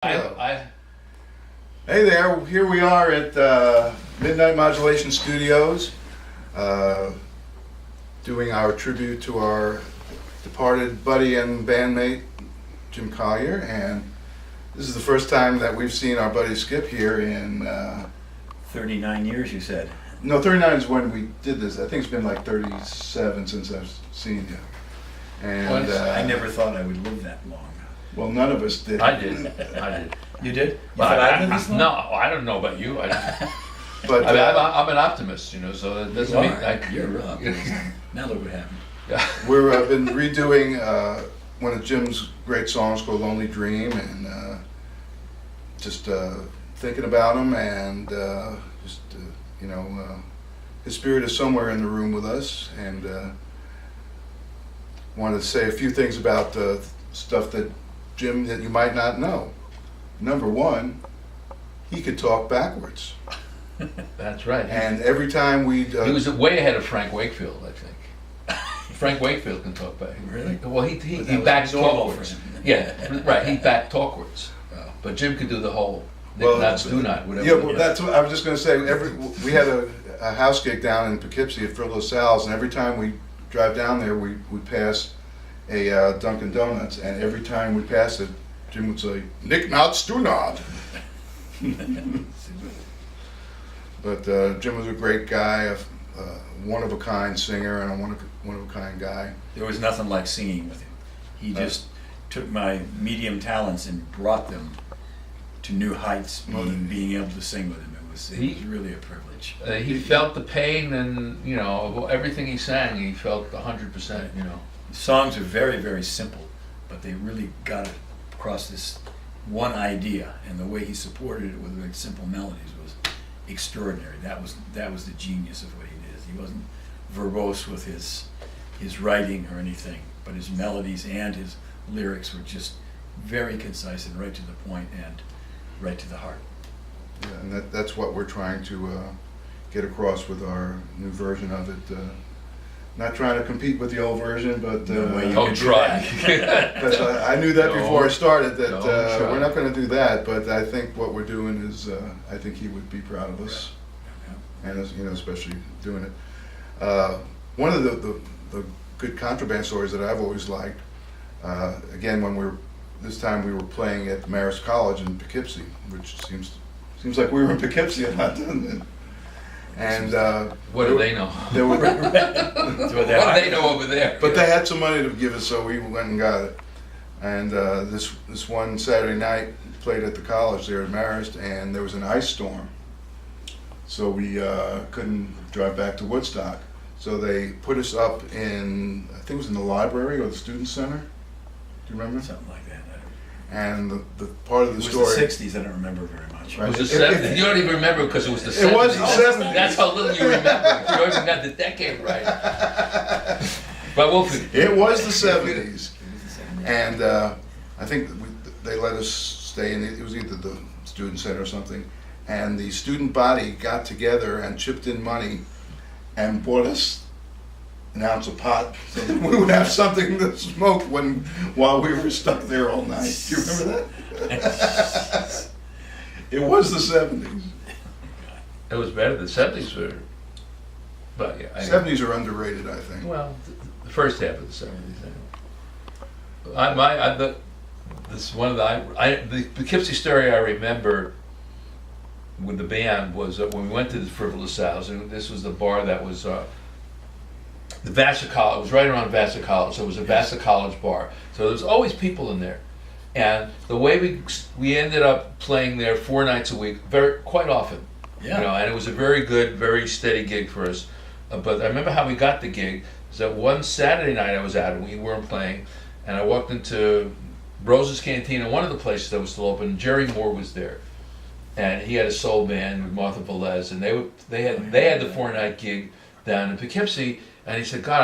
I Hey there, here we are at Midnight Modulation Studios, doing our tribute to our departed buddy and bandmate, Jim Collier, and this is the first time that we've seen our buddy Skip here in... 39 years, you said. No, 39 is when we did this. I think it's been like 37 since I've seen you. And I never thought I would live that long. well, none of us did. did. You did? You But thought I'd live this long? no, I don't know about you. But I'm an optimist, so that doesn't You mean are. You're up. Now look what happened. we've been redoing one of Jim's great songs called Lonely Dream, and just thinking about him, and his spirit is somewhere in the room with us, and wanted to say a few things about stuff that Jim, that you might not know. Number one, he could talk backwards, That's right. and every time we He was way ahead of Frank Wakefield, I think. Frank Wakefield can talk back. Really? Well, he But that was backs normal talkwards. for him. Yeah, right. He backed talkwards. Oh. But Jim could do the whole Well, not, do not, whatever. Yeah, well, that's what I was just going to say. We had a house gig down in Poughkeepsie at Frivolous Sal's, and every time we drive down there, we pass a Dunkin' Donuts, and every time we pass it, Jim would say, "Nick not Stunad." But Jim was a great guy, a one-of-a-kind singer, and a one-of-a-kind guy. There was nothing like singing with him. He just took my medium talents and brought them to new heights, being able to sing with him. It was really a privilege. He felt the pain, and of everything he sang, he felt 100%. The songs are very, very simple, but they really got it across this one idea, and the way he supported it with very simple melodies was extraordinary. That was the genius of what he did. He wasn't verbose with his writing or anything, but his melodies and his lyrics were just very concise and right to the point and right to the heart. Yeah, and that's what we're trying to get across with our new version of it. Not trying to compete with the old version, but Don't try. I knew that before I started, that Don't try. we're not going to do that. But I think what we're doing is, I think he would be proud of us, and especially doing it. One of the good ContraBand stories that I've always liked. Again, this time we were playing at Marist College in Poughkeepsie, which seems like we were in Poughkeepsie a lot, doesn't it? And What do they know? there were, What do they know over there? but they had some money to give us, so we went and got it. And this one Saturday night, played at the college there at Marist, and there was an ice storm, so we couldn't drive back to Woodstock. So they put us up in, I think it was in the library or the student center. Do you remember? Something like that. And the part of the It was story. the 60s, I don't remember very much. Right. It was the If- 70s. You don't even remember because it was the 70s. It was the 70s. That's how little you remember. You don't even got the decade right. But we'll forget. It was the 70s, and I think they let us stay in. It was either the student center or something, and the student body got together and chipped in money, and bought us an ounce of pot so that we would have something to smoke while we were stuck there all night. Do you remember that? It was the 70s. It was better. The 70s were, but yeah. 70s are underrated, I think. Well, the first half of the 70s. The Poughkeepsie story I remember with the band was when we went to the Frivolous Sal's, and this was the bar that was the Vassar College. It was right around Vassar College, so it was a Vassar College bar. So there was always people in there, and the way we ended up playing there 4 nights a week, quite often. Yeah. And it was a very good, very steady gig for us. But I remember how we got the gig. Is that one Saturday night I was out and we weren't playing, and I walked into Rose's Cantina, one of the places that was still open. Jerry Moore was there, and he had a soul band with Martha Velez, and they had the 4-night gig down in Poughkeepsie. And he said, "God,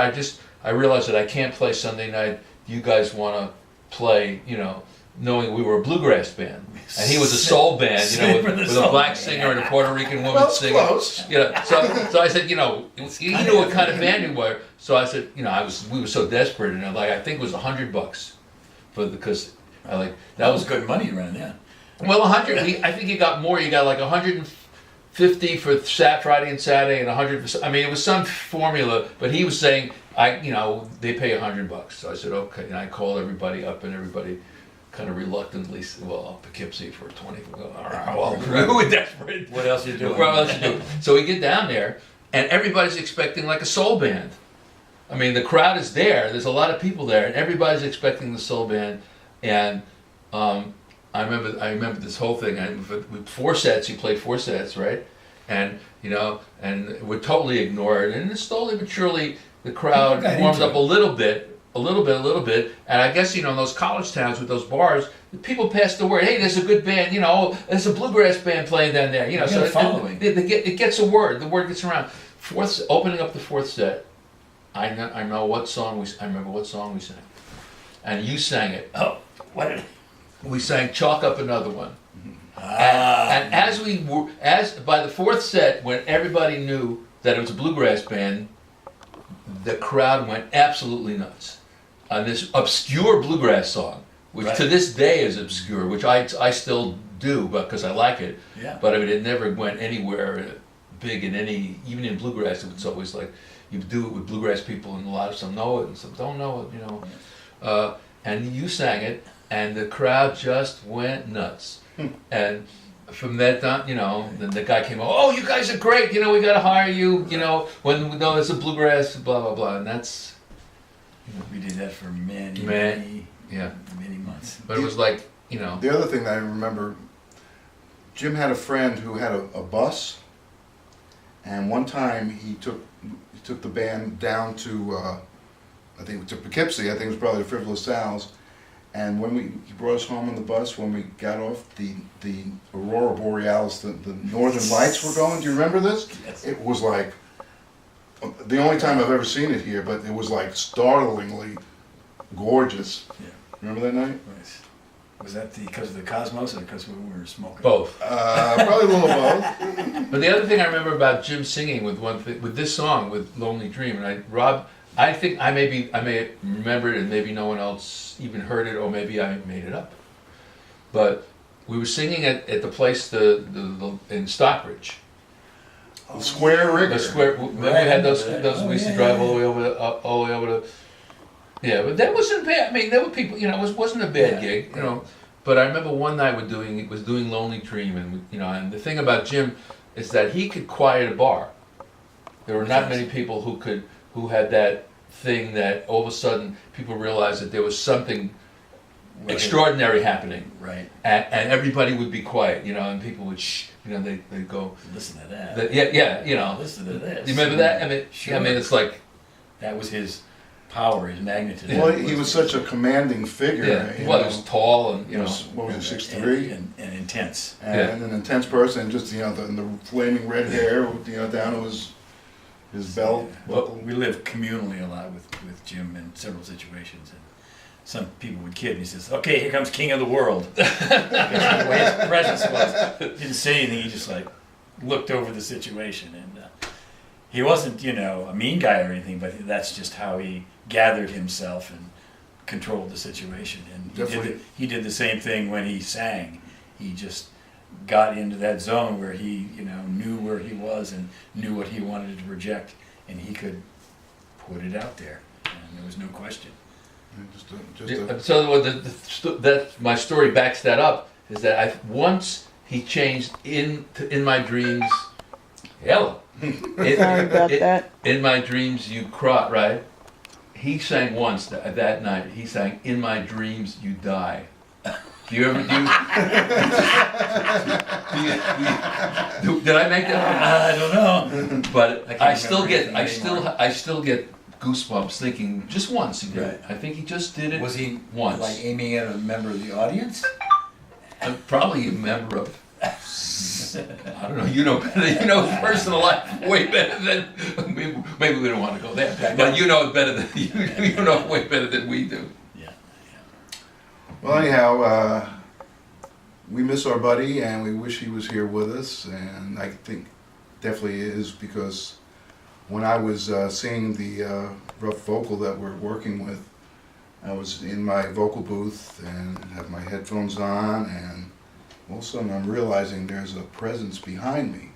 I realized that I can't play Sunday night. You guys want to play, knowing we were a bluegrass band, and he was a soul band, with a black singer and a Puerto Rican woman Well, singing. close. So I said, he knew what kind of band we were. So I said, we were so desperate, and I think it was $100 because that That was was good money around then. Well, 100. I think you got more. You got like 150 for Friday and Saturday, and 100 for. I mean, it was some formula, but he was saying, they pay $100. So I said, okay, and I called everybody up, and everybody kind of reluctantly said, well, I'll Poughkeepsie for 20. All right, well, we're desperate. What else you doing? What else you do? So we get down there, and everybody's expecting like a soul band. I mean, the crowd is there. There's a lot of people there, and everybody's expecting the soul band. And I remember this whole thing. With 4 sets, you played 4 sets, right? And and we're totally ignored. And then slowly but surely, the crowd warms up a little bit. And I guess in those college towns with those bars, the people pass the word. Hey, there's a good band. There's a bluegrass band playing down there. So it gets a word. The word gets around. Opening up the 4th set. I remember what song we sang, and you sang it. Oh, what? We sang "Chalk Up Another One," and as by the 4th set, when everybody knew that it was a bluegrass band, the crowd went absolutely nuts on this obscure bluegrass song, which to this day is obscure, which I still do because I like it. Yeah. But I mean, it never went anywhere big even in bluegrass. It's always like. You do it with bluegrass people, and a lot of some know it, and some don't know it, and you sang it, and the crowd just went nuts. And from that on, then the guy came, oh, you guys are great, we got to hire you, when we know it's a bluegrass, blah, blah, blah, and that's... We did that for many months. But it was like, The other thing that I remember, Jim had a friend who had a bus, and one time he took the band down to, I think to Poughkeepsie. I think it was probably the Frivolous Sal's. And when he brought us home on the bus, when we got off, the Aurora Borealis, the Northern Lights were going. Do you remember this? Yes. It was like, the only time I've ever seen it here, but it was like startlingly gorgeous. Yeah. Remember that night? Nice. Was that because of the Cosmos or because we were smoking? both. Probably a little both. But the other thing I remember about Jim singing with this song, with Lonely Dream, and I think I may have remembered it, and maybe no one else even heard it, or maybe I made it up. But we were singing at the place in Stockbridge. The Square Rigger. The square. We had those. We used to drive all the way over to. Yeah, but that wasn't bad. I mean, there were people. It wasn't a bad gig. But I remember one night we're doing Lonely Dream, and and the thing about Jim is that he could quiet a bar. There were not many people who had that thing that all of a sudden people realized that there was something extraordinary happening. Right. And everybody would be quiet, and people would they'd go, listen to that. Listen to this. You remember that? I mean, Sure. It's like that was his power, his magnetism. Well, he was such a commanding figure. he was tall and what was it, 6'3"? and intense. And an intense person, and just the flaming red hair, down to his belt. Well, we lived communally a lot with Jim in several situations, and some people would kid, and he says, "Okay, here comes King of the World." Because the way his presence was, didn't say anything. He just looked over the situation, and he wasn't a mean guy or anything, but that's just how he gathered himself and controlled the situation. And he did the same thing when he sang. He just got into that zone where he knew where he was and knew what he wanted to project, and he could put it out there, and there was no question. So that my story backs that up, is that once he changed in my dreams. Hello. Sorry about that. In my dreams you cry, right? He sang once that night. He sang, "In my dreams you die." Do you ever do? Did I make that up? I don't know. But I still get goosebumps thinking just once he did it. Right. I think he just did it. Was he once? aiming at a member of the audience? Probably a member of. I don't know. You know better. You know his personal life way better than maybe we don't want to go there. But you know it better than you know it way better than we do. Yeah. Well, anyhow, we miss our buddy, and we wish he was here with us. And I think definitely is, because when I was seeing the rough vocal that we're working with, I was in my vocal booth and had my headphones on, and all of a sudden I'm realizing there's a presence behind me.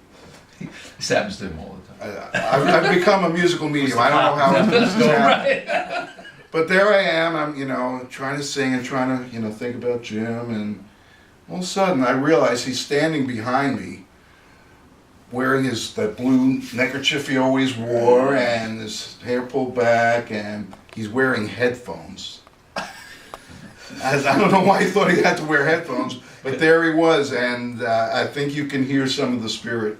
This happens to him all the time. I've become a musical medium. I don't know how this is happening. But there I am, I'm, trying to sing and trying to, think about Jim, and all of a sudden I realize he's standing behind me, wearing that blue neckerchief he always wore, and his hair pulled back, and he's wearing headphones. I don't know why he thought he had to wear headphones, but there he was, and I think you can hear some of the spirit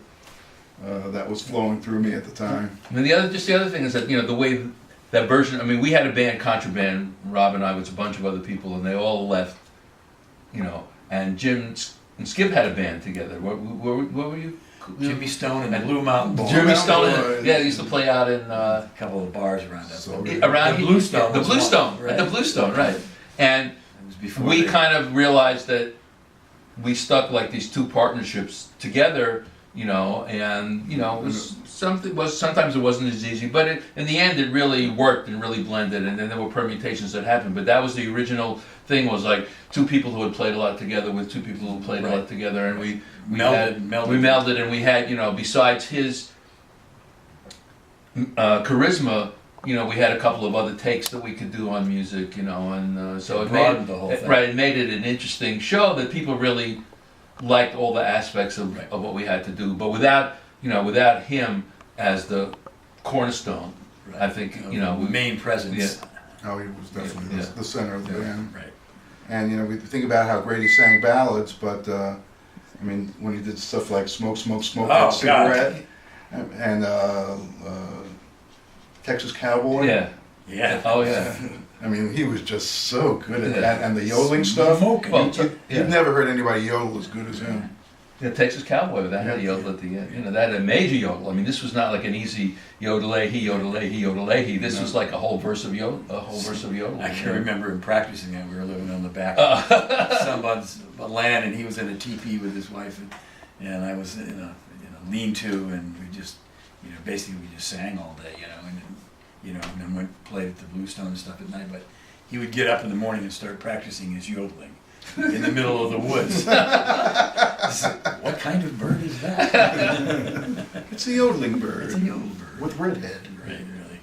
that was flowing through me at the time. And the other thing is that, the way that version, we had a band, ContraBand, Rob and I, with a bunch of other people, and they all left, and Jim and Skip had a band together. What were you? Jimmy Stone and the Blue Mountain Boys. Jimmy Mountain Stone, Boys. They used to play out in A couple of bars around that. So around The Blue Stone. the was Blue one, Stone, right. the Blue Stone, right? And It was before we they- kind of realized that we stuck like these two partnerships together, and it was sometimes it wasn't as easy, but in the end it really worked and really blended, and then there were permutations that happened. But that was the original thing, was like two people who had played a lot together with two people who played a lot together, and we melded, and we had besides his charisma. We had a couple of other takes that we could do on music, and so it broadened made the whole thing. right. It made it an interesting show that people really liked all the aspects of what we had to do. But without him as the cornerstone, Right. I think the main presence. Yeah. Oh, he was definitely Yeah. the center of the band. Right. And we think about how great he sang ballads, but when he did stuff like "Smoke, Smoke, Smoke That Oh, Cigarette" and "Texas Cowboy," Yeah. Oh yeah. he was just so good at Yeah. that. And the yodeling stuff, Smoking. Well, you've never heard anybody yodel as good as him. The Texas Cowboy, that had a yodel at the end. That had a major yodel. This was not like an easy yodel-a-hee, yodel-a-hee, yodel-a-hee. This was like a whole verse of yodel. I can remember him practicing that. We were living on the back of someone's land, and he was in a teepee with his wife, and I was in a lean-to, and we just, basically we just sang all day, and then went played at the Bluestone and stuff at night. But he would get up in the morning and start practicing his yodeling in the middle of the woods. What kind of bird is that? It's a yodeling bird. It's a yodel bird. With red head. Right, really.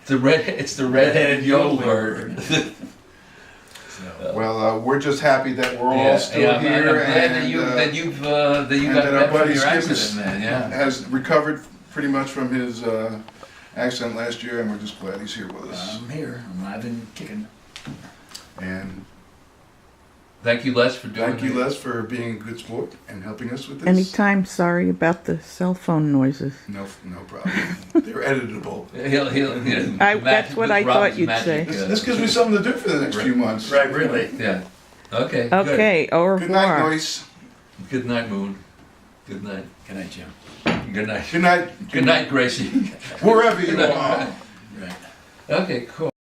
It's the red-headed yodel bird. So, Well, we're just happy that we're all still I'm here, glad and that you and got that our better from buddy your Skip accident, man. Yeah. has recovered pretty much from his accident last year, and we're just glad he's here with us. I'm here. I'm alive and kicking. And Thank you, Les, for doing thank you, it. Les, for being a good sport and helping us with this. Anytime, sorry about the cell phone noises. No problem. They're editable. That's what I thought you'd say. This gives me something to do for the next few months. Right, really. Yeah. Okay. Okay, au Good night, revoir. Noise. Good night, Moon. Good night. Good night, Jim. Good night. Good night. Good night, Gracie. Wherever you are. Right. Okay, cool.